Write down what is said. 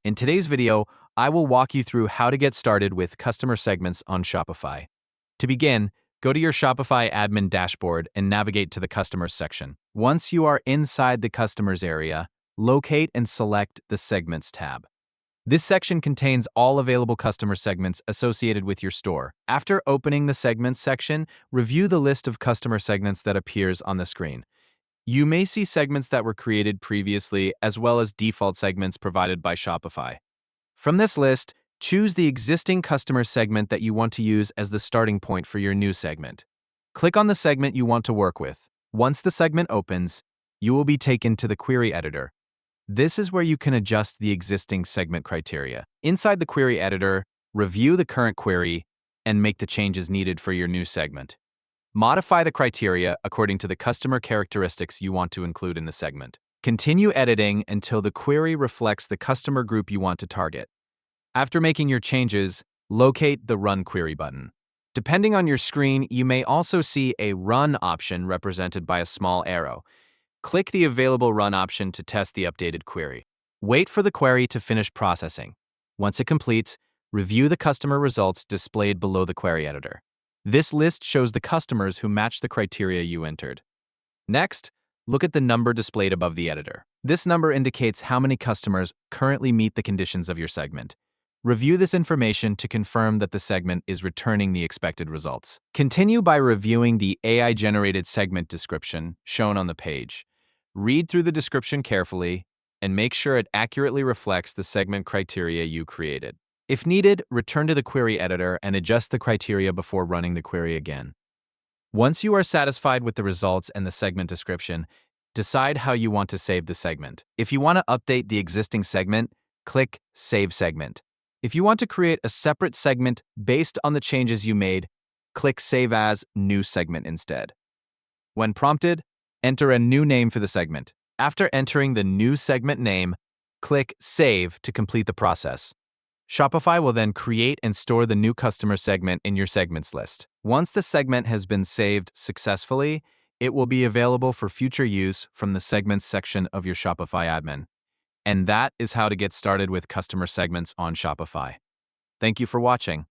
In today's video, I will walk you through how to get started with customer segments on Shopify. To begin, go to your Shopify admin dashboard and navigate to the Customers section. Once you are inside the Customers area, locate and select the Segments tab. This section contains all available customer segments associated with your store. After opening the Segments section, review the list of customer segments that appears on the screen. You may see segments that were created previously, as well as default segments provided by Shopify. From this list, choose the existing customer segment that you want to use as the starting point for your new segment. Click on the segment you want to work with. Once the segment opens, you will be taken to the query editor. This is where you can adjust the existing segment criteria. Inside the query editor, review the current query and make the changes needed for your new segment. Modify the criteria according to the customer characteristics you want to include in the segment. Continue editing until the query reflects the customer group you want to target. After making your changes, locate the Run Query button. Depending on your screen, you may also see a Run option represented by a small arrow. Click the available Run option to test the updated query. Wait for the query to finish processing. Once it completes, review the customer results displayed below the query editor. This list shows the customers who match the criteria you entered. Next, look at the number displayed above the editor. This number indicates how many customers currently meet the conditions of your segment. Review this information to confirm that the segment is returning the expected results. Continue by reviewing the AI-generated segment description shown on the page. Read through the description carefully and make sure it accurately reflects the segment criteria you created. If needed, return to the query editor and adjust the criteria before running the query again. Once you are satisfied with the results and the segment description, decide how you want to save the segment. If you want to update the existing segment, click Save Segment. If you want to create a separate segment based on the changes you made, click Save as New Segment instead. When prompted, enter a new name for the segment. After entering the new segment name, click Save to complete the process. Shopify will then create and store the new customer segment in your segments list. Once the segment has been saved successfully, it will be available for future use from the Segments section of your Shopify admin. And that is how to get started with customer segments on Shopify. Thank you for watching.